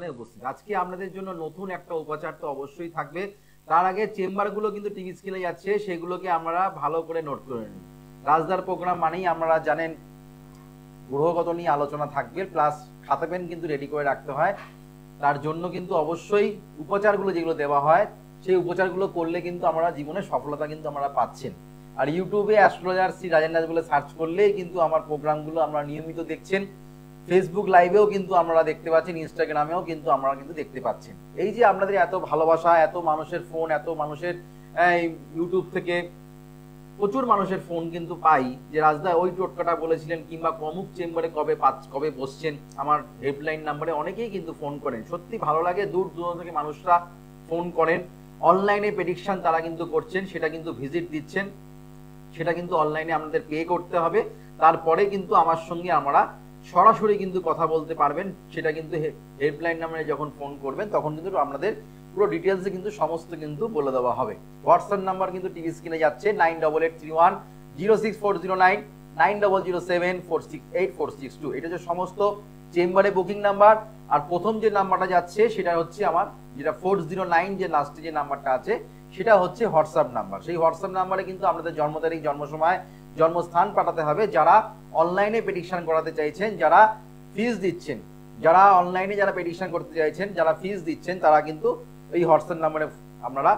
উপস্থিত আজকে আপনাদের জন্য নতুন একটা উপচার তো অবশ্যই থাকবে। তার আগে চেম্বারগুলো কিন্তু টিভি স্ক্রিনে যাচ্ছে, সেগুলোকে আমরা ভালো করে নোট করে নিই। রাজদার প্রোগ্রাম মানেই আপনারা জানেন গ্রহগত নিয়ে আলোচনা থাকবে, প্লাস খাতা পেন কিন্তু রেডি করে রাখতে হয়। তার জন্য কিন্তু অবশ্যই উপচারগুলো যেগুলো দেওয়া হয় সেই উপচারগুলো করলে কিন্তু আমরা জীবনে সফলতা কিন্তু আমরা পাচ্ছেন। আর ইউটিউবে অ্যাস্ট্রোলজার শ্রী রাজেন দাস বলে সার্চ করলেই কিন্তু আমার প্রোগ্রামগুলো আমরা নিয়মিত দেখছেন। ফেসবুক লাইভেও কিন্তু আমরা দেখতে পাচ্ছেন, ইনস্টাগ্রামেও কিন্তু আমরা কিন্তু দেখতে পাচ্ছেন। এই যে আপনাদের এত ভালোবাসা, এত মানুষের ফোন, এত মানুষের ইউটিউব থেকে প্রচুর মানুষের ফোন কিন্তু পাই যে রাজদা ওই টোটকাটা বলেছিলেন, কিংবা অমুক চেম্বারে কবে বসছেন, আমার হেল্পলাইন নাম্বারে অনেকেই কিন্তু ফোন করেন। সত্যি ভালো লাগে, দূর দূরান্ত থেকে মানুষরা ফোন করেন, অনলাইনে প্রেডিকশন তারা কিন্তু করছেন, সেটা কিন্তু ভিজিট দিচ্ছেন, সেটা কিন্তু অনলাইনে আমাদের পে করতে হবে। তারপরে কিন্তু আমার সঙ্গে আমরা সরাসরি কিন্তু কথা বলতে পারবেন। সেটা কিন্তু হেল্পলাইন নাম্বারে যখন ফোন করবেন তখন কিন্তু আপনাদের পুরো ডিটেলসে কিন্তু সমস্ত কিন্তু বলে দেওয়া হবে। হোয়াটসঅ্যাপ নাম্বার কিন্তু টিভি স্ক্রিনে যাচ্ছে 9881064009, 9007468462। এটা হচ্ছে সমস্ত চেম্বারে বুকিং নাম্বার। আর প্রথম যে নাম্বারটা যাচ্ছে সেটা হচ্ছে আমার যেটা 409, যে লাস্টে যে নাম্বারটা আছে সেটা হচ্ছে হোয়াটসঅ্যাপ নাম্বার। সেই হোয়াটসঅ্যাপ নাম্বারে কিন্তু আপনাদের জন্ম তারিখ, জন্ম সময়, জন্মস্থান পাঠাতে হবে। যারা অনলাইনে প্রেডিকশন করাতে চাইছেন, যারা ফিজ দিচ্ছেন, যারা অনলাইনে যারা প্রেডিকশন করতে চাইছেন, যারা ফিজ দিচ্ছেন, তারা কিন্তু এই হোয়াটসঅ্যাপ নাম্বারে আপনারা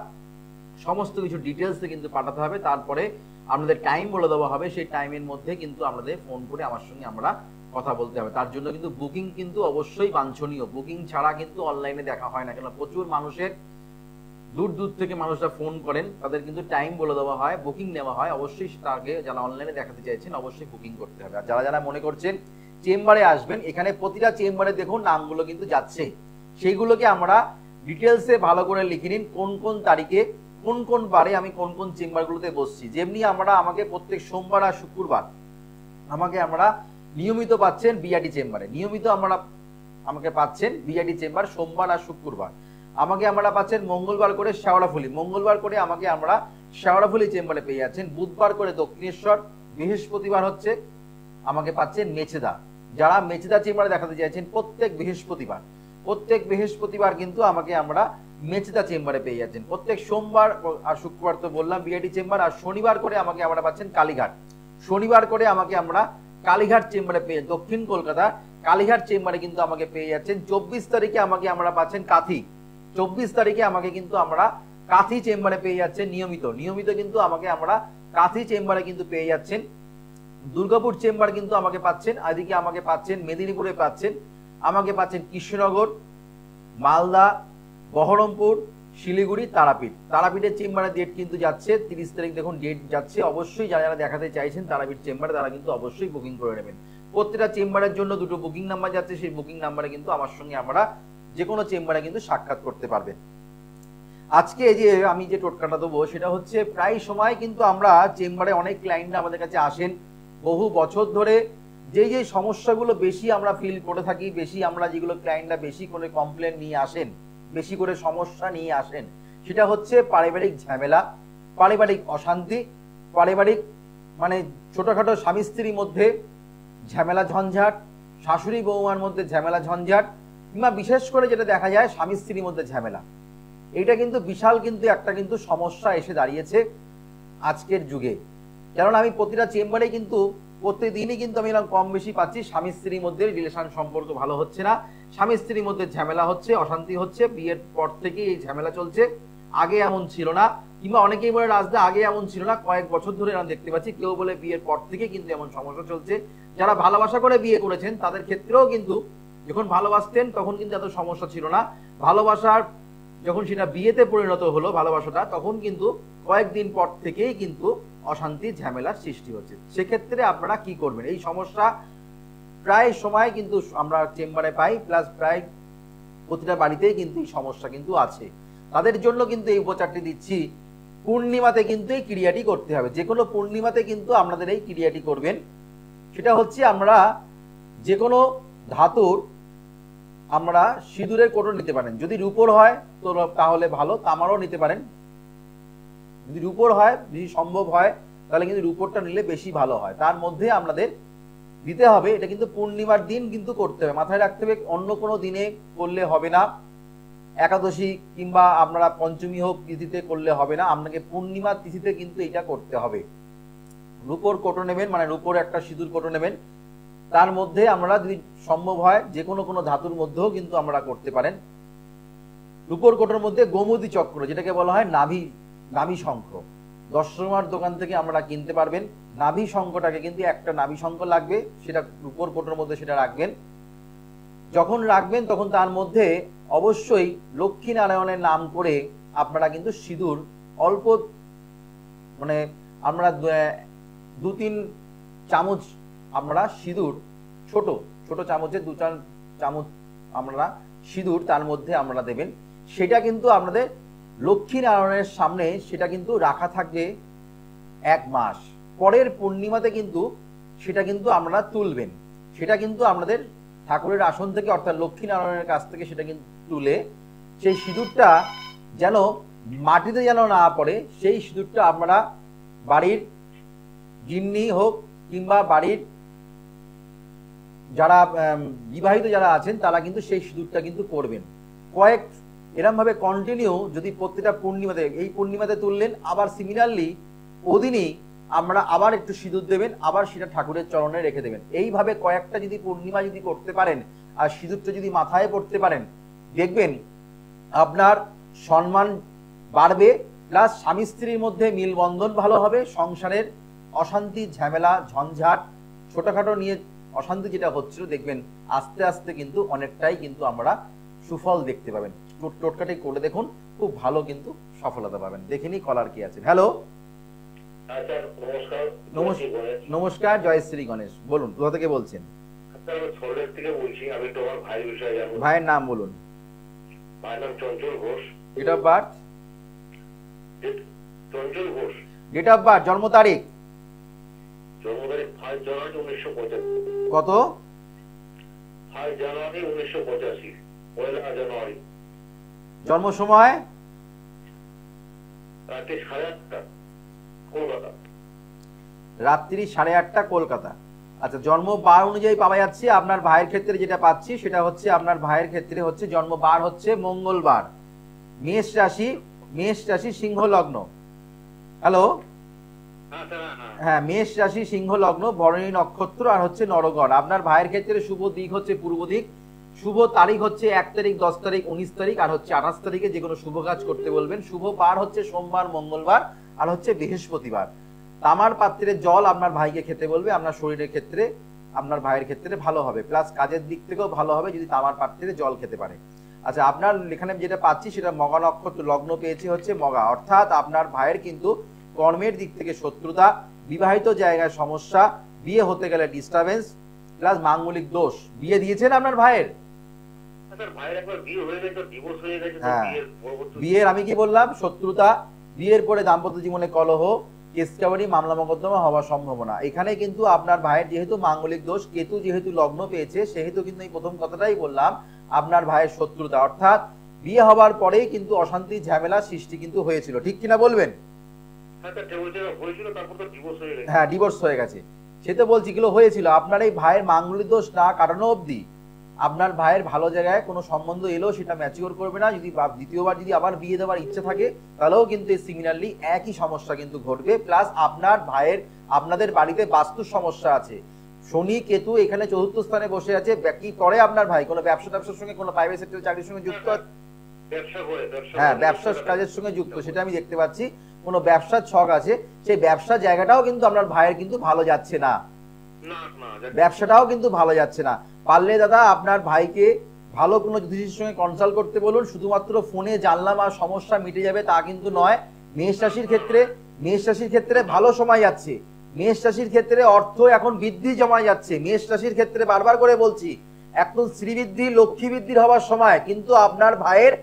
সমস্ত কিছু ডিটেলসে কিন্তু পাঠাতে হবে। তারপরে আপনাদের টাইম বলে দেওয়া হবে, সেই টাইমের মধ্যে কিন্তু আপনাদের ফোন করে আমার সঙ্গে আমরা কথা বলতে হবে। তার জন্য কিন্তু বুকিং কিন্তু অবশ্যই বাঞ্ছনীয়, বুকিং ছাড়া কিন্তু অনলাইনে দেখা হয় না। কেন প্রচুর মানুষের দূর দূর থেকে মানুষরা ফোন করেন, তাদের কিন্তু টাইম বলে দেওয়া হয়, বুকিং নেওয়া হয়। অবশ্যই তাকে যারা অনলাইনে দেখাতে চাইছেন অবশ্যই বুকিং করতে হবে। আর যারা যারা মনে করছেন চেম্বারে আসবেন, এখানে প্রতিটা চেম্বারে দেখুন নামগুলো কিন্তু যাচ্ছে, সেইগুলোকে আমরা ডিটেলসে ভালো করে লিখে নিন, কোন কোন তারিখে কোন কোন বারে আমি কোন কোন চেম্বারগুলোতে বসছি। যেমনি আমাকে প্রত্যেক সোমবার আর শুক্রবার আমরা নিয়মিত পাচ্ছেন বিআরটি চেম্বারে, নিয়মিত আমাকে পাচ্ছেন বিআরটি চেম্বার সোমবার আর শুক্রবার। আমরা পাচ্ছেন মঙ্গলবার করে শেওড়াফুলি, মঙ্গলবার করে আমরা শেওড়াফুলি চেম্বারে পেয়ে যাচ্ছেন। বুধবার করে দক্ষিণেশ্বর, বৃহস্পতিবার হচ্ছে আমাকে পাচ্ছেন মেচেদা। যারা মেচেদা চেম্বারে দেখাতে চাইছেন প্রত্যেক বৃহস্পতিবার কিন্তু আমরা মেচেদা চেম্বারে পেয়ে যাচ্ছেন। প্রত্যেক সোমবার আর শুক্রবার তো বললাম বিআইটি চেম্বার। আর শনিবার করে আমরা পাচ্ছেন কালীঘাট, শনিবার করে আমরা কালীঘাট চেম্বারে পেয়ে, দক্ষিণ কলকাতা কালীঘাট চেম্বারে কিন্তু আমাকে পেয়ে যাচ্ছেন। 24 তারিখে আমরা পাচ্ছেন কাথি, 24 তারিখে কিন্তু আমরা কাথি চেম্বারে পেয়ে যাচ্ছেন নিয়মিত কিন্তু আমরা কাথি চেম্বারে কিন্তু পেয়ে যাচ্ছেন। দুর্গাপুর চেম্বার কিন্তু পাচ্ছেন, এদিকে পাচ্ছেন মেদিনীপুরে পাচ্ছেন, পাচ্ছেন কৃষ্ণনগর, মালদা, বহরমপুর, শিলিগুড়ি, তারাপীঠের চেম্বারে ডেট কিন্তু যাচ্ছে 30 তারিখ, দেখুন ডেট যাচ্ছে। অবশ্যই যারা যারা দেখাতে চাইছেন তারাপীঠ চেম্বারে তারা কিন্তু অবশ্যই বুকিং করে নেবেন। প্রত্যেকটা চেম্বারের জন্য দুটো বুকিং নাম্বার যাচ্ছে, সেই বুকিং নাম্বারে কিন্তু আমার সঙ্গে আমরা যে কোনো চেম্বারে কিন্তু সাক্ষাৎ করতে পারবেন। আজকে যে আমি যে টোটকাটা দেবো সেটা হচ্ছে, প্রায় সময় কিন্তু আমরা চেম্বারে অনেক ক্লায়েন্ট আমাদের কাছে আসেন বহু বছর ধরে, যে সমস্যাগুলো বেশি আমরা ফিল করে থাকি, বেশি আমরা যেগুলো ক্লায়েন্টরা বেশি করে কমপ্লেন নিয়ে আসেন, বেশি করে সমস্যা নিয়ে আসেন, সেটা হচ্ছে পারিবারিক ঝামেলা, পারিবারিক অশান্তি, পারিবারিক মানে ছোটখাটো স্বামী স্ত্রীর মধ্যে ঝামেলা ঝঞ্ঝাট, শাশুড়ি বৌমার মধ্যে ঝামেলা ঝঞ্ঝাট, কিংবা বিশেষ করে যেটা দেখা যায় স্বামী স্ত্রীর মধ্যে ঝামেলা। এটা কিন্তু বিশাল কিন্তু একটা সমস্যা এসে দাঁড়িয়েছে আজকের যুগে। কারণ আমি প্রতিটা চেম্বারে কিন্তু প্রত্যেকদিনই কিন্তু আমি কম বেশি পাচ্ছি স্বামী স্ত্রীর মধ্যে রিলেশন সম্পর্ক ভালো হচ্ছে না, স্বামী স্ত্রীর মধ্যে ঝামেলা হচ্ছে, অশান্তি হচ্ছে। বিয়ের পর থেকে এই ঝামেলা চলছে, আগে এমন ছিল না। কিংবা অনেকেই বলে রাজদা আগে এমন ছিল না, কয়েক বছর ধরে আমরা দেখতে পাচ্ছি। কেউ বলে বিয়ের পর থেকে কিন্তু এমন সমস্যা চলছে। যারা ভালোবাসা করে বিয়ে করেছেন তাদের ক্ষেত্রেও কিন্তু যখন ভালোবাসতেন তখন কিন্তু এত সমস্যা ছিল না, ভালোবাসার যখন সেটা বিয়েতে পরিণত হলো ভালোবাসাটা, তখন কিন্তু কয়েকদিন পর থেকেই কিন্তু অশান্তি ঝামেলার সৃষ্টি হচ্ছে। সেক্ষেত্রে আপনারা কি করবেন? এই সমস্যা প্রায় সময় কিন্তু আমরা চেম্বারে পাই, প্লাস প্রায় প্রতিটা বাড়িতেই কিন্তু এই সমস্যা কিন্তু আছে। তাদের জন্য কিন্তু এই উপচারটি দিচ্ছি। পূর্ণিমাতে কিন্তু এই ক্রিয়াটি করতে হবে, যে কোনো পূর্ণিমাতে কিন্তু আপনাদের এই ক্রিয়াটি করবেন। সেটা হচ্ছে আমরা যে কোনো ধাতুর আমরা সিঁদুরের কোটো নিতে পারেন, যদি রূপোর হয় তো তাহলে ভালো, তামারও নিতে পারেন। যদি রূপোর হয়, যদি সম্ভব হয় তাহলে কিন্তু রূপোরটা নিলে বেশি ভালো হয়। তার মধ্যে আমাদের দিতে হবে, এটা কিন্তু পূর্ণিমার দিন কিন্তু করতে হবে, মাথায় রাখতে হবে। অন্য কোনো দিনে করলে হবে না, একাদশী কিংবা আপনারা পঞ্চমী হোক তিথিতে করলে হবে না, আপনাকে পূর্ণিমার তিথিতে কিন্তু এটা করতে হবে। রূপোর কোটো নেবেন, মানে রূপোর একটা সিঁদুর কোটো নেবেন, তার মধ্যে আমরা যদি সম্ভব হয় যে কোনো ধাতুর মধ্যেও কিন্তু আমরা করতে পারেন। রূপোর কোটোর মধ্যে গোমতী চক্র, যেটাকে বলা হয় নাভি শঙ্খ, দশরমার দোকান থেকে আমরা কিনতে পারবেন। নাভি শঙ্খটাকে কিন্তু একটা নাভি শঙ্খ লাগবে, সেটা রূপোর কোটোর মধ্যে সেটা রাখবেন। যখন রাখবেন তখন তার মধ্যে অবশ্যই লক্ষ্মী নারায়ণের নাম করে আপনারা কিন্তু সিঁদুর অল্প, মানে আমরা 2-3 চামচ আমরা সিঁদুর, ছোট ছোট চামচে 2-4 চামচ আমরা সিঁদুর তার মধ্যে আমরা দেবেন। সেটা কিন্তু আপনাদের লক্ষ্মী নারায়ণের সামনে সেটা কিন্তু রাখা থাকবে 1 মাস। পরের পূর্ণিমাতে কিন্তু সেটা কিন্তু আপনারা তুলবেন। সেটা কিন্তু আপনাদের ঠাকুরের আসন থেকে অর্থাৎ লক্ষ্মী নারায়ণের কাছ থেকে সেটা কিন্তু তুলে সেই সিঁদুরটা যেন মাটিতে যেন না পড়ে, সেই সিঁদুরটা আপনারা বাড়ির গিন্নি হোক কিংবা বাড়ির যারা বিবাহিত যারা আছেন তারা কিন্তু সেই সিঁদুরটা কিন্তু করবেন। কয়েক এরম ভাবে কন্টিনিউ যদি প্রত্যেকটা পূর্ণিমাতে, এই পূর্ণিমাতে তুললেন, আবার সিমিলারলি ওদিনই আমরা আবার একটু সিঁদুর দেবেন, আবার সেটা ঠাকুরের চরণে রেখে দেবেন। এইভাবে কয়েকটা যদি পূর্ণিমা যদি করতে পারেন আর সিঁদুরটা যদি মাথায় পড়তে পারেন, দেখবেন আপনার সম্মান বাড়বে, প্লাস স্বামী স্ত্রীর মধ্যে মিলবন্ধন ভালো হবে, সংসারের অশান্তি ঝামেলা ঝঞ্ঝাট ছোটখাটো নিয়ে অশান্তি যেটা হচ্ছিল দেখবেন আস্তে আস্তে কিন্তু অনেকটাই কিন্তু আমরা সুফল দেখতে পাবেন। টোটকাটি করে দেখুন, খুব ভালো কিন্তু সফলতা পাবেন। দেখিনি কলার কি আছে। হ্যালো, নমস্কার, জয় শ্রী গণেশ। বলুন, কোথা থেকে বলছেন? ভাইয়ের নাম বলুন। Date of birth, date of birth, জন্ম তারিখ কত? 5 জানুয়ারি 1985, 1 জানুয়ারি। জন্ম সময়? রাত্রি 8:30 কলকাতা। রাত্রি 8:30 কলকাতা। আচ্ছা, জন্ম বার অনুযায়ী পাওয়া যাচ্ছে। আপনার ভাইয়ের ক্ষেত্রে যেটা পাচ্ছি সেটা হচ্ছে আপনার ভাইয়ের ক্ষেত্রে হচ্ছে জন্ম বার হচ্ছে মঙ্গলবার, মেষ রাশি সিংহ লগ্ন। হ্যালো, হ্যাঁ, মেষ রাশি সিংহ লগ্ন, ভরণী নক্ষত্র, আর হচ্ছে নরগণ। আপনার ভাইয়ের ক্ষেত্রে শুভ দিক হচ্ছে পূর্ব দিক, শুভ তারিখ হচ্ছে 1 তারিখ, 10 তারিখ, 19 তারিখ, আর হচ্ছে 28 তারিখে যে কোনো শুভ কাজ করতে বলবেন। শুভ বার হচ্ছে সোমবার, মঙ্গলবার, আর হচ্ছে বৃহস্পতিবার। তামার পাত্রে জল আপনার ভাইকে খেতে বলবে। আপনার শরীরের ক্ষেত্রে আপনার ভাইয়ের ক্ষেত্রে ভালো হবে, প্লাস কাজের দিক থেকেও ভালো হবে যদি তামার পাত্রে জল খেতে পারে। আচ্ছা, আপনার এখানে যেটা পাচ্ছি সেটা মগা নক্ষত্র লগ্ন পেয়েছি হচ্ছে মগা, অর্থাৎ আপনার ভাইয়ের কিন্তু কর্মের দিক থেকে শত্রুতা, বিবাহিত জায়গায় সমস্যা, বিয়ে হতে গেলে ডিস্টারবেন্স, প্লাস মাঙ্গলিক দোষ। বিয়ে দিয়েছেন আপনার ভাইয়ের? হ্যাঁ, বিয়ের আমি কি বললাম? শত্রুতা, বিয়ের পরে দাম্পত্য জীবনে কলহ, কেসকাবারি, মামলা মোকদ্দমা হওয়ার সম্ভাবনা। এখানে কিন্তু আপনার ভাইয়ের যেহেতু মাঙ্গলিক দোষ, কেতু যেহেতু লগ্ন পেয়েছে, সেহেতু কিন্তু এই প্রথম কথাটাই বললাম আপনার ভাইয়ের শত্রুতা, অর্থাৎ বিয়ে হওয়ার পরেই কিন্তু অশান্তি ঝামেলা সৃষ্টি কিন্তু হয়েছিল। ঠিক কিনা বলবেন? হ্যাঁ, ডিভোর্স হয়ে গেছে, সে তো বলছি কিলো হয়েছিল। আপনার এই ভাইয়ের মাঙ্গলিক দোষ না কাটানো অবধি আপনার ভাইয়ের ভালো জায়গায় কোনো সম্বন্ধ এলো সেটা ম্যাচিওর করবে না। যদি দ্বিতীয়বার যদি আবার বিয়ে দেওয়ার ইচ্ছে থাকে তাহলেও কিন্তু সিমিলারলি একই সমস্যা কিন্তু ঘটবে। প্লাস আপনার ভাইয়ের আপনাদের বাড়িতে বাস্তু সমস্যা আছে, শনি কেতু এখানে চতুর্থ স্থানে বসে আছে। কি করে আপনার ভাই? কোনো ব্যবসার সঙ্গে, কোনো প্রাইভেট সেক্টর চাকরির সঙ্গে যুক্ত? হ্যাঁ, ব্যবসার কাজের সঙ্গে যুক্ত, সেটা আমি দেখতে পাচ্ছি। কোনো ব্যবসার ছক আছে, সেই ব্যবসা জায়গাটাও কিন্তু আপনার ভাইয়ের কিন্তু ভালো যাচ্ছে না, ব্যবসাটাও কিন্তু ভালো যাচ্ছে না। পারলে দাদা আপনার ভাইকে ভালো কোনো জ্যোতিষীর সঙ্গে কনসাল্ট করতে বলুন। শুধুমাত্র ফোনে জানলাম আর সমস্যা মিটে যাবে তা কিন্তু নয়। মেষ রাশির ক্ষেত্রে ভালো সময় যাচ্ছে, মেষ রাশির ক্ষেত্রে অর্থ এখন বৃদ্ধি জমা যাচ্ছে। মেষ রাশির ক্ষেত্রে বারবার করে বলছি এখন শ্রীবৃদ্ধি লক্ষ্মী বৃদ্ধির হওয়ার সময়, কিন্তু আপনার ভাইয়ের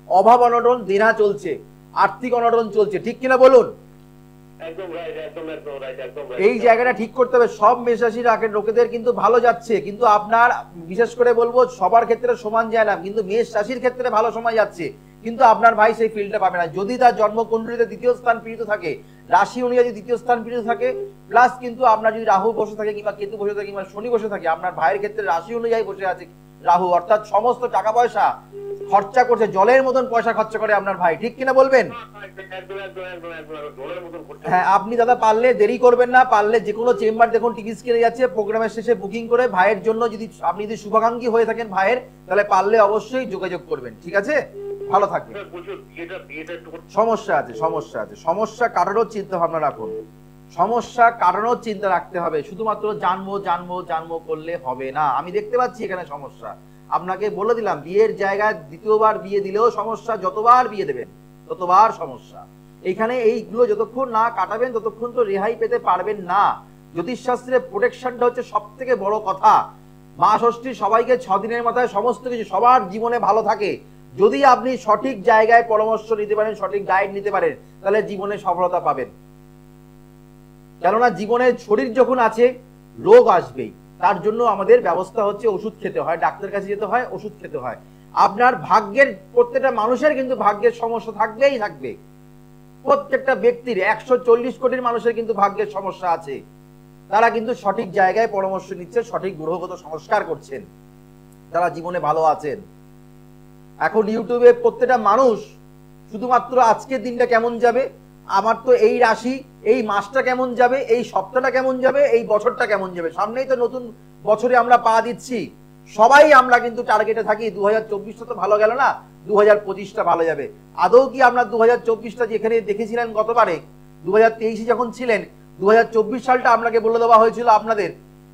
অভাব অনটন দেনা চলছে, আর্থিক অনটন চলছে। ঠিক কিনা বলুন? এই জায়গাটা ঠিক করতে হবে। সব মেষ রাশির লোকেদের কিন্তু ভালো যাচ্ছে, কিন্তু আপনার বিশেষ করে বলবো সবার ক্ষেত্রে সমান যায় না, কিন্তু মেষ রাশির ক্ষেত্রে ভালো সময় যাচ্ছে। কিন্তু আপনার ভাই সেই ফিল্ডটা পাবে না। যদি তার জন্মকুণ্ডলীতে দ্বিতীয় স্থান পীড়িত থাকে, রাশি অনুযায়ী যদি দ্বিতীয় স্থান পীড়িত থাকে, প্লাস কিন্তু আপনার যদি রাহু বসে থাকে কিংবা কেতু বসে থাকে কিংবা শনি বসে থাকে, আপনার ভাইয়ের ক্ষেত্রে রাশি অনুযায়ী বসে আছে রাহু, অর্থাৎ সমস্ত টাকা পয়সা খরচা করছে, জলের মতন পয়সা খরচা করে আপনার ভাই, ঠিক কিনা বলবেন? হ্যাঁ, আপনি দাদা পারলে দেরি করবেন না, পারলে যে কোনো চেম্বার দেখুন টিভি স্ক্রিনে যাচ্ছে, প্রোগ্রামের শেষে বুকিং করে ভাইয়ের জন্য যদি আপনি যদি শুভাকাঙ্ক্ষী হয়ে থাকেন ভাইয়ের, তাহলে পারলে অবশ্যই যোগাযোগ করবেন, ঠিক আছে? ভালো থাকবেন। সমস্যা আছে, সমস্যা আছে, সমস্যা কারোর চিন্তা ভাবনা রাখুন, সমস্যা কারোর চিন্তা রাখতে হবে, শুধুমাত্র জানবো জানবো জানবো করলে হবে না। আমি দেখতে পাচ্ছি এখানে সমস্যা, আপনাকে বলে দিলাম বিয়ের জায়গায় দ্বিতীয়বার বিয়ে দিলেও সমস্যা, যতবার বিয়ে দেবেন ততবার সমস্যা। এখানে এইগুলো যতক্ষণ না কাটাবেন ততক্ষণ তো রেহাই পেতে পারবেন না। জ্যোতিষশাস্ত্রের প্রোটেকশনটা হচ্ছে সব থেকে বড় কথা। মা ষষ্ঠী সবাইকে 6 দিনের মাথায় সমস্ত কিছু সবার জীবনে ভালো থাকে, যদি আপনি সঠিক জায়গায় পরামর্শ নিতে পারেন, সঠিক গাইড নিতে পারেন, তাহলে জীবনে সফলতা পাবেন। কেননা জীবনে শরীর যখন আছে রোগ আসবেই, তার জন্য আমাদের ব্যবস্থা হচ্ছে ওষুধ খেতে হয়, ডাক্তারের কাছে যেতে হয়, ওষুধ খেতে হয়। আপনার ভাগ্যের প্রত্যেকটা মানুষের কিন্তু ভাগ্যের সমস্যা থাকবেই থাকবে, প্রত্যেকটা ব্যক্তির 140 কোটির মানুষের কিন্তু ভাগ্যের সমস্যা আছে। তারা কিন্তু সঠিক জায়গায় পরামর্শ নিচ্ছে, সঠিক গ্রহগত সংস্কার করছেন, তারা জীবনে ভালো আছেন। এখন ইউটিউবে প্রত্যেকটা মানুষ শুধুমাত্র আজকের দিনটা কেমন যাবে, আমার তো এই রাশি, এই মাসটা কেমন যাবে, এই সপ্তাহটা কেমন যাবে, এই বছরটা কেমন যাবে, সামনেই তো নতুন বছরে আমরা পা দিচ্ছি, সবাই আমরা কিন্তু টার্গেটে থাকি 2024টা তো ভালো গেল না, 2025টা ভালো যাবে। আদৌ কি আপনার 2024টা যেখানে দেখেছিলেন গতবারে 2023 যখন ছিলেন, 2024 সালটা আপনাকে বলে দেওয়া হয়েছিল আপনাদের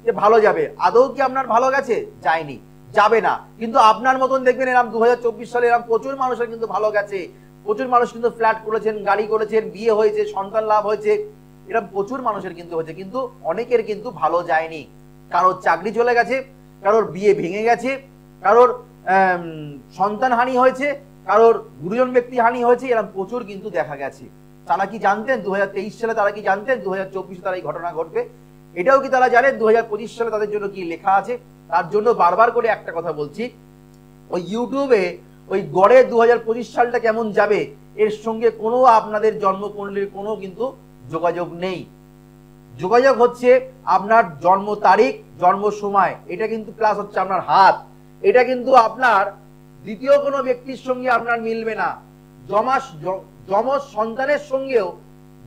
যে ভালো যাবে, আদৌ কি আপনার ভালো গেছে? যায়নি, যাবে না। কিন্তু আপনার মতন দেখবেন এরকম 2024 সালে এরকম প্রচুর মানুষের কিন্তু ভালো গেছে, প্রচুর মানুষ কিন্তু ফ্ল্যাট করেছেন, গাড়ি করেছেন, বিয়ে হয়েছে, সন্তান লাভ হয়েছে, এরকম প্রচুর মানুষের কিন্তু হয়েছে। কিন্তু অনেকের কিন্তু ভালো যায়নি, কারোর চাকরি চলে গেছে, কারোর বিয়ে ভেঙে গেছে, কারোর সন্তান হানি হয়েছে, কারোর গুরুজন ব্যক্তি হানি হয়েছে, এরকম প্রচুর কিন্তু দেখা গেছে। তারা কি জানতেন 2023 সালে, তারা কি জানতেন 2024 তারা এই ঘটনা ঘটবে? এটাও কি তারা জানেন 2025 সালে তাদের জন্য কি লেখা আছে? তার জন্য বারবার করে একটা কথা বলছি, ওই ইউটিউবে ওই গড়ে 2025 সালটা কেমন যাবে এর সঙ্গে কোনো আপনাদের জন্মকুণ্ডলীর কোনো কিন্তু যোগাযোগ নেই। যোগাযোগ হচ্ছে আপনার জন্ম তারিখ, জন্ম সময়, এটা কিন্তু প্লাস হচ্ছে আপনার হাত, এটা কিন্তু আপনার দ্বিতীয় কোনো ব্যক্তির সঙ্গে আপনার মিলবে না। যমজ সন্তানের সঙ্গেও,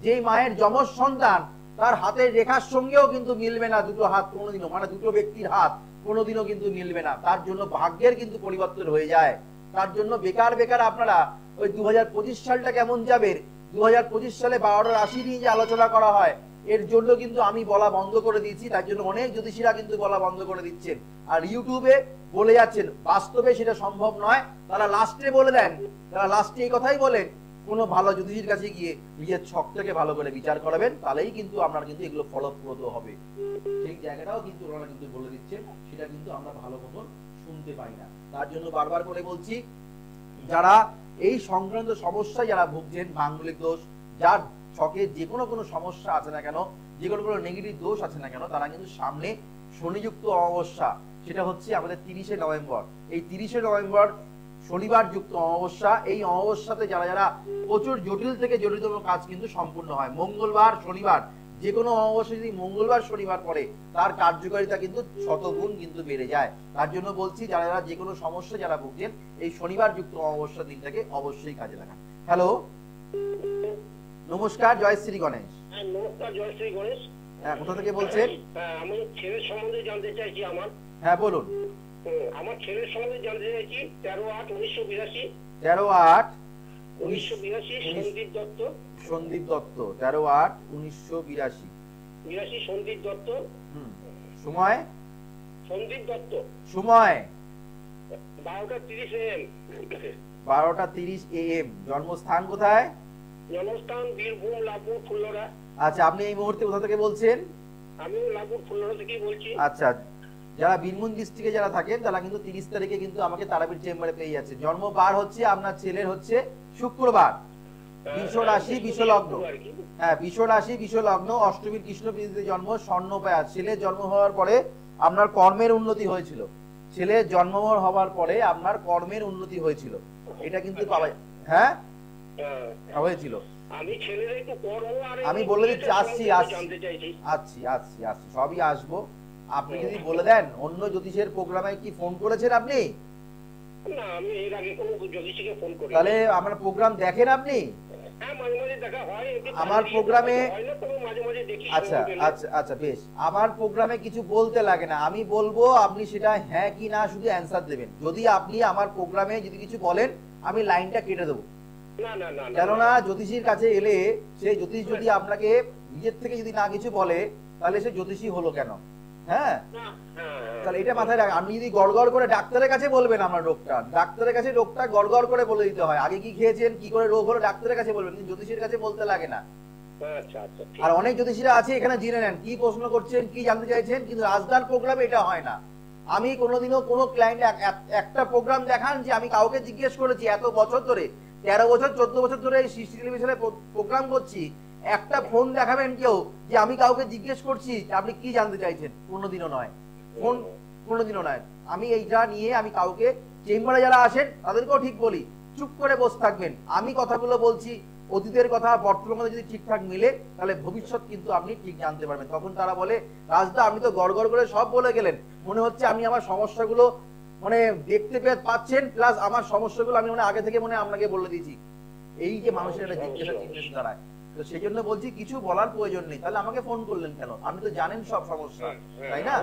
যেই মায়ের যমজ সন্তান তার হাতের রেখার সঙ্গেও কিন্তু মিলবে না দুটো হাত কোনোদিনও, মানে দুটো ব্যক্তির হাত কোনোদিনও কিন্তু মিলবে না। তার জন্য ভাগ্যের কিন্তু পরিবর্তন হয়ে যায়। তার জন্য বেকার বেকার আপনারা ওই 2025 সালটা কেমন যাবে, 2025 সালে 12টা রাশি নিয়ে যে আলোচনা করা হয়, এর জন্য কিন্তু আমি বলা বন্ধ করে দিয়েছি। তার জন্য অনেক জ্যোতিষীরা কিন্তু বলা বন্ধ করে দিচ্ছেন, আর ইউটিউবে বলে যাচ্ছেন, বাস্তবে সেটা সম্ভব নয়। তারা লাস্টে বলে দেন, তারা লাস্টে এই কথাই বলেন, কোনো ভালো জ্যোতিষীর কাছে গিয়ে নিজের ছকটাকে ভালো করে বিচার করাবেন, তাহলেই কিন্তু আপনার কিন্তু এগুলো ফলপ্রদ হবে। সেই জায়গাটাও কিন্তু ওনারা কিন্তু বলে দিচ্ছেন, সেটা কিন্তু আমরা ভালো মতন শুনতে পাই না। তার জন্য বারবার করে বলছি, যারা এই সংক্রান্ত সমস্যা যারা ভুগছেন, মাঙ্গলিক দোষ, যার ছকে যে কোনো সমস্যা আছে না কেন, যে কোনো নেগেটিভ দোষ আছে না কেন, তারা কিন্তু সামনে শনিযুক্ত অমাবস্যা, সেটা হচ্ছে আমাদের 30শে নভেম্বর, এই 30শে নভেম্বর শনিবার যুক্ত অমাবস্যা, এই অমাবস্যাতে যারা যারা প্রচুর জটিল থেকে জটিলতম কাজ কিন্তু সম্পূর্ণ হয়। মঙ্গলবার শনিবার, যে কোনো অমাবস্যা যদি মঙ্গলবার শনিবার পড়ে, তার কার্যকারিতা কিন্তু শতগুণ কিন্তু বেড়ে যায়। তার জন্য বলছি, যারা যারা যে কোনো সমস্যা যারা ভুগছেন, এই শনিবার যুক্ত অমাবস্যা দিনটাকে অবশ্যই কাজে লাগান। হ্যালো, নমস্কার, জয় শ্রী গণেশ। হ্যাঁ নমস্কার, জয় শ্রী গণেশ। হ্যাঁ, কোথা থেকে বলছেন? আমি ছেলের সম্বন্ধে জানতে চাইছি। হ্যাঁ বলুন। আমার ছেলের সম্বন্ধে জানতে চাইছি। 13/8/1982। 13/8/1982। সন্দীপ দত্ত। সন্দীপ দত্ত, 13/8/1982। সন্দীপ দত্ত। সময়? সন্দীপ দত্ত। সময় 12:30 AM। 12:30 AM। জন্মস্থান কোথায়? জন্মস্থান বীরভূম, লাভপুর, ফুল্লরা। আচ্ছা, আপনি এই মুহূর্তে কোথা থেকে বলছেন? আমিও লাভপুর, ফুল্লরা থেকেই বলছি। আচ্ছা, যারা বীরভূম ডিস্ট্রিক্টে যারা থাকেন, তারা কিন্তু 30 তারিখে কিন্তু আমাকে তারাপীঠ চেম্বারে পেয়ে যাচ্ছে। জন্মবার হচ্ছে আপনার ছেলের হচ্ছে শুক্রবার, বৃষ রাশি, বৃষ লগ্ন। হ্যাঁ, বৃষ রাশি, বৃষ লগ্ন, অষ্টমীর কৃষ্ণ প্রীতিতে জন্ম, স্বর্ণপায়া। ছেলের জন্ম হওয়ার পরে আপনার কর্মের উন্নতি হয়েছিল, ছেলের জন্ম হওয়ার পরে আপনার কর্মের উন্নতি হয়েছিল, এটা কিন্তু পাওয়া যায়। হ্যাঁ হ্যাঁ, হয়েছিল। আমি ছেলের একটু পড়বো আর আমি বলে দিচ্ছি, আসছি জানতে চাইছি। আসছি সবই আসবো। আপনি যদি বলে দেন অন্য জ্যোতিষের প্রোগ্রামে কি ফোন করেছেন আপনি? না, আমি এর আগে কোনো জ্যোতিষীকে ফোন করি। তাহলে আমার প্রোগ্রাম দেখেন আপনি? হ্যাঁ, মাঝে মাঝে দেখা হয়। আমার প্রোগ্রামে হয় না, তবে মাঝে মাঝে দেখি। আচ্ছা আচ্ছা আচ্ছা বেশ, আমার প্রোগ্রামে কিছু বলতে লাগে না, আমি বলবো আপনি সেটা হ্যাঁ কি না শুধু অ্যান্সার দেবেন। যদি আপনি আমার প্রোগ্রামে যদি কিছু বলেন আমি লাইনটা কেটে দেবো। না না না, কেননা জ্যোতিষীর কাছে এলে সেই জ্যোতিষ যদি আপনাকে নিজের থেকে যদি না কিছু বলে তাহলে সে জ্যোতিষী হলো কেন? হ্যাঁ, তাহলে এটা মাথায় রাখ। আপনি যদি গড়গড় করে ডাক্তারের কাছে বলবেন আমার রোগটা, ডাক্তারের কাছে রোগটা গড়গড় করে বলে দিতে হয়, আগে কি খেয়েছেন কি করে রোগ হলো ডাক্তারের কাছে বলবেন, কিন্তু জ্যোতিষীর কাছে বলতে লাগে না। আচ্ছা আচ্ছা, আর অনেক জ্যোতিষীরা আছে এখানে জেনে নেন কি প্রশ্ন করছেন কি জানতে চাইছেন, কিন্তু রাজদান প্রোগ্রামে এটা হয় না। আমি কোনোদিনও কোনো ক্লায়েন্ট একটা প্রোগ্রাম দেখান যে আমি কাউকে জিজ্ঞেস করেছি এত বছর ধরে, 13 বছর 14 বছর ধরে সৃষ্টি টেলিভিশনে প্রোগ্রাম করছি, একটা ফোন দেখাবেন কেউ যে আমি কাউকে জিজ্ঞেস করছি আপনি কি জানতে চাইছেন? কোনোদিনও নয়, ফোন কোনোদিনও নয়। আমি এইটা নিয়ে আমি কাউকে, চেম্বারে যারা আসেন তাদেরকেও ঠিক বলি চুপ করে বসে থাকবেন। আমি কথাগুলো বলছি অতীতের কথা বর্তমানে যদি ঠিকঠাক মিলে তাহলে ভবিষ্যৎ কিন্তু আপনি ঠিক জানতে পারবেন। তখন তারা বলে রাজদা আপনি তো গড়গড় করে সব বলে গেলেন, মনে হচ্ছে আপনি আমার সমস্যাগুলো মানে দেখতে পাচ্ছেন, প্লাস আমার সমস্যাগুলো আমি মানে আগে থেকে মনে আপনাকে বলে দিয়েছি। এই যে মানুষের একটা জিজ্ঞাসা জিজ্ঞাসা দাঁড়ায়, তো সেই জন্য বলছি কিছু বলার প্রয়োজন নেই। তাহলে আমাকে ফোন করলেন কেন? আপনি তো জানেন সব সমস্যা, তাই না?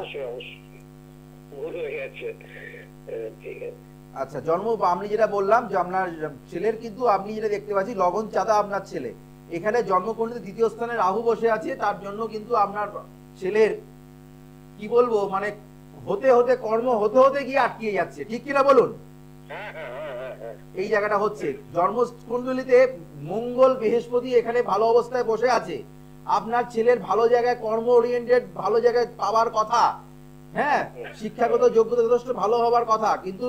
ভুল হয়ে গেছে, ঠিক আছে। আচ্ছা, জন্ম আমি যেটা বললাম যে আপনার ছেলের কিন্তু আপনি যেটা দেখতে পাচ্ছি লগন চাঁদা আপনার ছেলে, এখানে জন্মকুণ্ডলীতে দ্বিতীয় স্থানে রাহু বসে আছে, তার জন্য কিন্তু আপনার ছেলের কি বলবো মানে হতে হতে কর্ম হতে হতে গিয়ে আটকে যাচ্ছে, ঠিক কিনা বলুন? এই জায়গাটা হচ্ছে জন্মকুণ্ডলীতে মঙ্গল বৃহস্পতি এখানে ভালো অবস্থায় বসে আছে, আপনার ছেলের ভালো জায়গায় কর্ম ওরিয়েন্টেড ভালো জায়গায় পাওয়ার কথা, হ্যাঁ শিক্ষাগত যোগ্যতা যথেষ্ট ভালো হওয়ার কথা, কিন্তু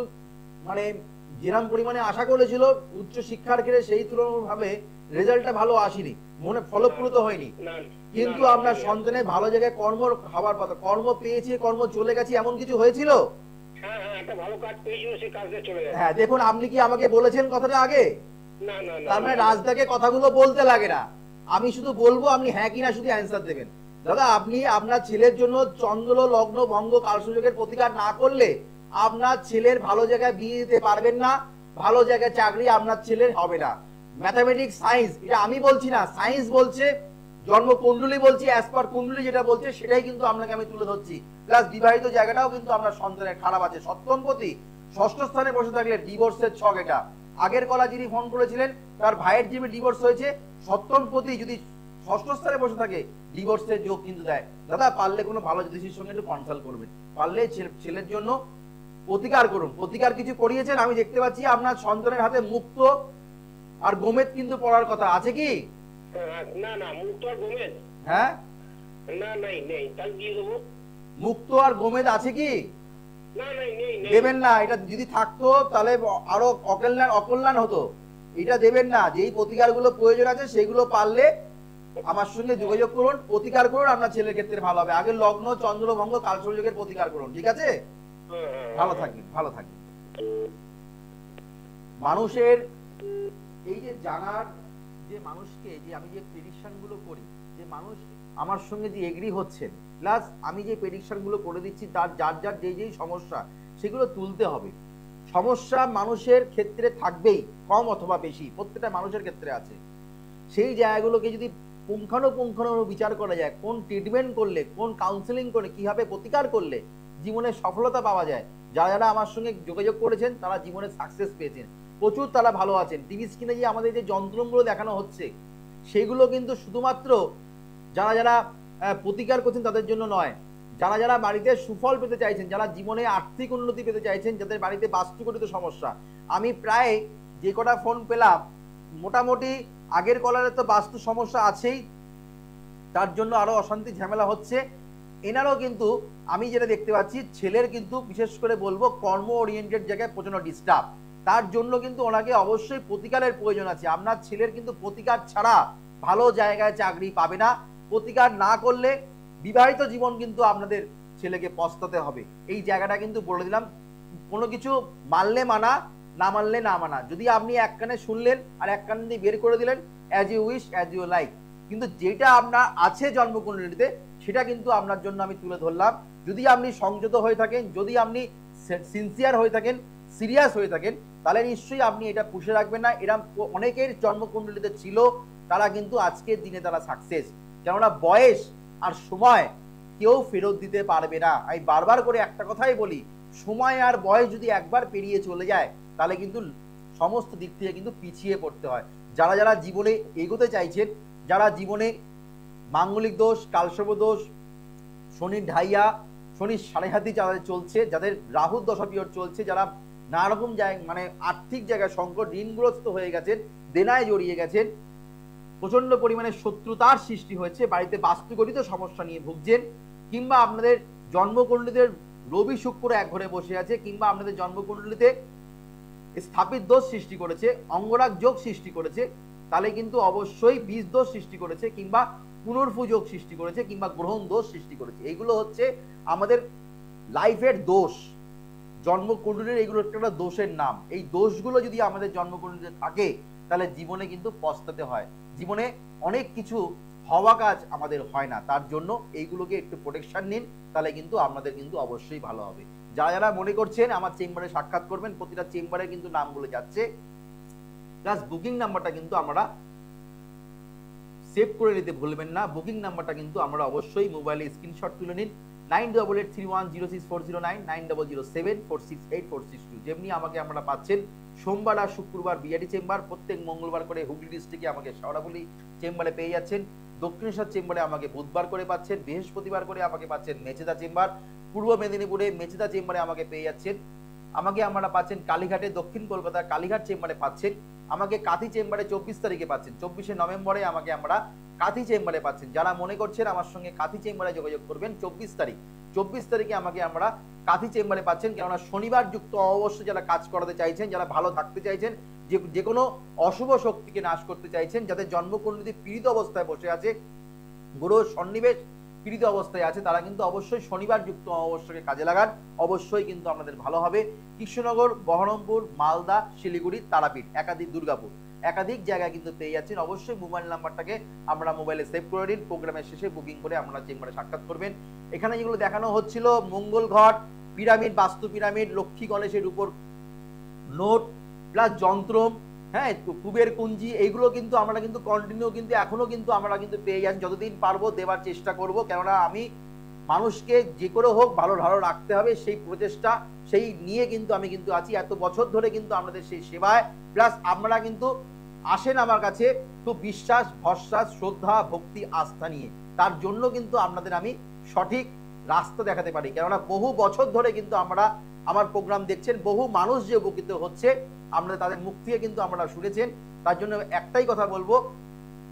মানে যেরকম পরিমাণে আশা করেছিল উচ্চ শিক্ষার ক্ষেত্রে সেই তুলনাভাবে রেজাল্টটা ভালো আসেনি, মনে ফলপ্রসূ হয়নি। কিন্তু আপনার সন্তানের ভালো জায়গায় কর্ম হওয়ার কথা, কর্ম পেয়েছে, কর্ম চলে গেছে, এমন কিছু হয়েছিল? হ্যাঁ, দেখুন আপনি কি আমাকে বলেছেন কথাটা আগে? তার মানে রাজদাকে কথাগুলো বলতে লাগে না, আমি শুধু বলবো আপনি হ্যাঁ কিনা শুধু অ্যান্সার দেবেন। দাদা আপনি আপনার ছেলের জন্য চন্দ্র লগ্ন ভঙ্গ কালসুযোগের প্রতিকার না করলে আপনার ছেলের ভালো জায়গায় বিয়ে দিতে পারবেন না, ভালো জায়গায় চাকরি আপনার ছেলের হবে না। ম্যাথামেটিক্স সায়েন্স, এটা আমি বলছি না, সায়েন্স বলছে, জন্ম কুণ্ডলী বলছি, অ্যাজ পার কুণ্ডলী যেটা বলছে সেটাই কিন্তু আপনাকে আমি তুলে ধরছি। প্লাস বিবাহিত জায়গাটাও কিন্তু আপনার সন্তানের খারাপ আছে। সপ্তমপতি ষষ্ঠ স্থানে বসে থাকলে ডিভোর্সের ছক এটা। আগের কলা যিনি ফোন করেছিলেন তার ভাইয়ের যিনি ডিভোর্স হয়েছে, সপ্তমপতি যদি ষষ্ঠ স্থানে বসে থাকে ডিভোর্সের যোগ কিন্তু দেয়। দাদা পারলে কোনো ভালো জ্যোতিষীর সঙ্গে একটু কনসাল্ট করবেন, পারলে ছেলের জন্য প্রতিকার করুন। প্রতিকার কিছু করিয়েছেন আমি দেখতে পাচ্ছি, আপনার সন্তানের হাতে মুক্ত আর গোমেদ কিন্তু পড়ার কথা আছে কি? না না, মুক্ত আর গোমেদ, হ্যাঁ না নাই নেই, তাহলে দিয়ে দেবো। মুক্ত আর গোমেদ আছে কি? না নাই নেই, দেবেন না, এটা যদি থাকতো তাহলে আরো অকল্যাণ হতো, এটা দেবেন না। যেই প্রতিকার গুলো প্রয়োজন আছে সেগুলো পারলে আমার সঙ্গে যোগাযোগ করুন, প্রতিকার করুন, আপনার ছেলের ক্ষেত্রে ভালো হবে। আগে লগ্ন চন্দ্রভঙ্গ কালসর্যোগের প্রতিকার করুন, ঠিক আছে? ভালো থাকবেন, ভালো থাকবেন। মানুষের এই যে জানার যে মানুষকে যে আমি যে প্রেডিকশন গুলো করি, যে মানুষ আমার সঙ্গে যে এগ্রি হচ্ছেন, প্লাস আমি যে প্রেডিকশন গুলো করে দিচ্ছি তার যার যার যেই সমস্যা সেগুলো তুলতে হবে। সমস্যা মানুষের ক্ষেত্রে থাকবেই, কম অথবা বেশি প্রত্যেকটা মানুষের ক্ষেত্রে আছে। সেই জায়গাগুলোকে যদি পুঙ্খানুপুঙ্খানু বিচার করা যায়, কোন ট্রিটমেন্ট করলে, কোন কাউন্সেলিং করে, কিভাবে প্রতিকার করলে জীবনে সফলতা পাওয়া যায়। যারা যারা আমার সঙ্গে যোগাযোগ করেছেন তারা জীবনে সাকসেস পেয়েছেন, প্রচুর তারা ভালো আছেন। টিভি স্ক্রিনে যে আমাদের যে যন্ত্রগুলো দেখানো হচ্ছে সেগুলো কিন্তু শুধুমাত্র যারা যারা প্রতিকার করছেন তাদের জন্য নয়, যারা যারা বাড়িতে সুফল পেতে চাইছেন, যারা জীবনে আর্থিক উন্নতি পেতে চাইছেন, যাদের বাড়িতে বাস্তুগঠিত সমস্যা। আমি প্রায় যে কটা ফোন পেলাম মোটামুটি আগের কলারে তো বাস্তু সমস্যা আছেই, তার জন্য আরো অশান্তি ঝামেলা হচ্ছে। এনারও কিন্তু আমি যেটা দেখতে পাচ্ছি ছেলের কিন্তু বিশেষ করে বলবো কর্ম ওরিয়েন্টেড জায়গায় প্রচন্ড ডিস্টার্ব, তার জন্য কিন্তু ওনাকে অবশ্যই প্রতিকারের প্রয়োজন আছে। আপনার ছেলের কিন্তু প্রতিকার ছাড়া ভালো জায়গায় চাকরি পাবে না, প্রতিকার না করলে বিবাহিত জীবন কিন্তু আপনাদের ছেলেকে পস্তাতে হবে। এই জায়গাটা কিন্তু বলে দিলাম, কোনো কিছু মানলে মানা না মানলে না মানা, যদি আপনি এক কানে শুনলেন আর এক কান দিয়ে বের করে দিলেন, as you wish as you like, কিন্তু যেটা আপনার আছে জন্মকুণ্ডলিতে সেটা কিন্তু আপনার জন্য আমি তুলে ধরলাম। যদি আপনি সংযত হয়ে থাকেন, যদি আপনি সিনসিয়ার হয়ে থাকেন, সিরিয়াস হয়ে থাকেন, তাহলে নিশ্চয়ই আপনি এটা পুষে রাখবেন না। এরকম অনেকের জন্মকুণ্ডলিতে ছিল, তারা কিন্তু আজকের দিনে তারা সাকসেস। কেননা বয়স আর সময় কেউ ফেরত দিতে পারবে না। আমি বারবার করে একটা কথাই বলি, সময় আর বয়স যদি একবার পেরিয়ে চলে যায় তাহলে কিন্তু সমস্ত দিক থেকে কিন্তু পিছিয়ে পড়তে হয়। যারা যারা জীবনে এগোতে চাইছেন, যারা জীবনে মাঙ্গলিক দোষ, কালসর্প দোষ, শনির ঢাইয়া, শনির সাড়ে হাতি যাদের চলছে, যাদের রাহুর দশা পিরিয়ড চলছে, যারা নানা রকম জায়গায় মানে আর্থিক জায়গায় সংকট, ঋণগ্রস্ত হয়ে গেছেন, দেনায় জড়িয়ে গেছেন, প্রচন্ড পরিমাণে শত্রুতার সৃষ্টি হয়েছে, বাড়িতে বাস্তুগঠিত সমস্যা নিয়ে ভুগছেন, কিংবা আপনাদের জন্মকুণ্ডলিতে রবি শুক্র এক ঘরে বসে আছে, কিংবা আপনাদের জন্মকুণ্ডলিতে স্থাপিত দোষ সৃষ্টি করেছে, অঙ্গরাগ যোগ সৃষ্টি করেছে, তাহলে কিন্তু অবশ্যই বীজ দোষ সৃষ্টি করেছে, কিংবা পুনর্ভু যোগ সৃষ্টি করেছে, কিংবা গ্রহণ দোষ সৃষ্টি করেছে। এইগুলো হচ্ছে আমাদের লাইফের দোষ, জন্মকুণ্ডলীর এইগুলো একটা দোষের নাম। এই দোষগুলো যদি আমাদের জন্মকুণ্ডলীতে থাকে তাহলে জীবনে কিন্তু পস্তাতে হয়, জীবনে অনেক কিছু হওয়া কাজ আমাদের হয় না। তার জন্য এইগুলোকে একটু প্রোটেকশন নিন, তাহলে কিন্তু আপনাদের কিন্তু অবশ্যই ভালো হবে। যারা যারা মনে করছেন আমার চেম্বারে সাক্ষাৎ করবেন, প্রতিটা চেম্বারে কিন্তু নামগুলো যাচ্ছে, প্লাস বুকিং নাম্বারটা কিন্তু আমরা সেভ করে নিতে ভুলবেন না। বুকিং নাম্বারটা কিন্তু আমরা অবশ্যই মোবাইলে স্ক্রিনশট তুলে নিন, 9883106409, 9007468462। যেমনি আমাকে আপনারা পাচ্ছেন সোমবার আর শুক্রবার বিআরটি চেম্বার, প্রত্যেক মঙ্গলবার করে হুগলি ডিস্ট্রিক্টে আমাকে শেওড়াফুলি চেম্বারে পেয়ে যাচ্ছেন, দক্ষিণেশ্বর চেম্বারে আমাকে বুধবার করে পাচ্ছেন, বৃহস্পতিবার করে আমাকে পাচ্ছেন মেচেদা চেম্বার, পূর্ব মেদিনীপুরে মেচেদা চেম্বারে আমাকে পেয়ে যাচ্ছেন, আমাকে আপনারা পাচ্ছেন কালীঘাটে, দক্ষিণ কলকাতার কালীঘাট চেম্বারে পাচ্ছেন, আমাকে কাঁথি চেম্বারে 24 তারিখে পাচ্ছেন, 24শে নভেম্বরে আমাকে আমরা কাঁথি চেম্বারে পাচ্ছেন। যারা মনে করছেন আমার সঙ্গে কাঁথি চেম্বারে যোগাযোগ করবেন, 24 তারিখে আমাকে আমরা কাঁথি চেম্বারে পাচ্ছেন। কেননা শনিবার যুক্ত অবশ্যই যারা কাজ করাতে চাইছেন, যারা ভালো থাকতে চাইছেন, যে কোনো অশুভ শক্তিকে নাশ করতে চাইছেন, যাদের জন্মকুণ্ডলী পীড়িত অবস্থায় বসে আছে, গ্রহ সন্নিবেশ পীড়িত অবস্থায় আছে, তারা কিন্তু অবশ্যই শনিবার যুক্ত অবশ্যই কাজে লাগান, অবশ্যই কিন্তু আপনাদের ভালো হবে। কৃষ্ণনগর, বহরমপুর, মালদা, শিলিগুড়ি, তারাপীঠ, একাধিক দুর্গাপুর, একাধিক জায়গায় কিন্তু পেয়ে যাচ্ছেন। অবশ্যই মোবাইল নাম্বারটাকে আমরা মোবাইলে সেভ করে দিন, প্রোগ্রামের শেষে বুকিং করে আপনারা চেম্বারে সাক্ষাৎ করবেন। এখানে যেগুলো দেখানো হচ্ছিল মঙ্গল ঘট, পিরামিড, বাস্তু পিরামিড, লক্ষ্মী গণেশের উপর নোট প্লাস যন্ত্রম, হ্যাঁ, কুবের কুঞ্জি, এইগুলো কিন্তু আমরা কিন্তু কন্টিনিউ কিন্তু এখনো কিন্তু আমরা কিন্তু পেয়ে যাচ্ছি। যতদিন পারবো দেওয়ার চেষ্টা করব, কেননা আমি মানুষকে যে করে হোক ভালো ভালো রাখতে হবে, সেই প্রচেষ্টা সেই নিয়ে কিন্তু আমি কিন্তু আছি। এত বছর ধরে কিন্তু আমাদের সেই সেবায়, প্লাস আপনারা কিন্তু আসেন আমার কাছে খুব বিশ্বাস, ভরসা, শ্রদ্ধা, ভক্তি, আস্থা নিয়ে। তার জন্য কিন্তু আপনাদের আমি সঠিক রাস্তা দেখাতে পারি, কেননা বহু বছর ধরে কিন্তু আমরা আমার প্রোগ্রাম দেখছেন, বহু মানুষ যে উপকৃত হচ্ছে আপনারা তাদের মুখ থেকে কিন্তু আমরা শুনেছেন। তার জন্য একটাই কথা বলবো,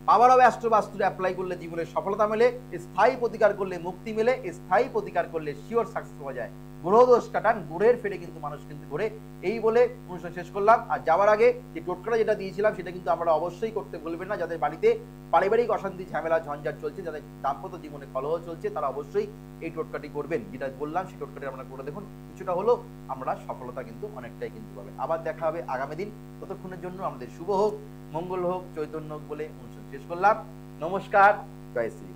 পাওয়ার অফ অ্যাস্ট্রো বাস্তুর অ্যাপ্লাই করলে জীবনের সফলতা মেলে, স্থায়ী প্রতিকার করলে মুক্তি মেলে, স্থায়ী প্রতিকার করলে শিওর সাকসেস পাওয়া যায়। গ্রহ দোষ কাটান, গ্রহের ফেরে কিন্তু মানুষ কিন্তু ঘুরে। এই বলে অনুষ্ঠান শেষ করলাম। আর যাওয়ার আগে যে টোটকাটা যেটা দিয়েছিলাম সেটা কিন্তু আমরা অবশ্যই করতে ভুলবেন না। যাদের বাড়িতে পারিবারিক অশান্তি, ঝামেলা, ঝঞ্ঝাট চলছে, যাদের দাম্পত্য জীবনে কলহ চলছে, তারা অবশ্যই এই টোটকাটি করবেন। যেটা বললাম সেই টোটকাটি আমরা করে দেখুন, কিছুটা হলো আমরা সফলতা কিন্তু অনেকটাই কিন্তু পাবেন। আবার দেখা হবে আগামী দিন। ততক্ষণের জন্য আমাদের শুভ হোক, মঙ্গল হোক, চৈতন্য হোক বলে অনুষ্ঠান শেষ করলাম। নমস্কার, জয় শ্রী।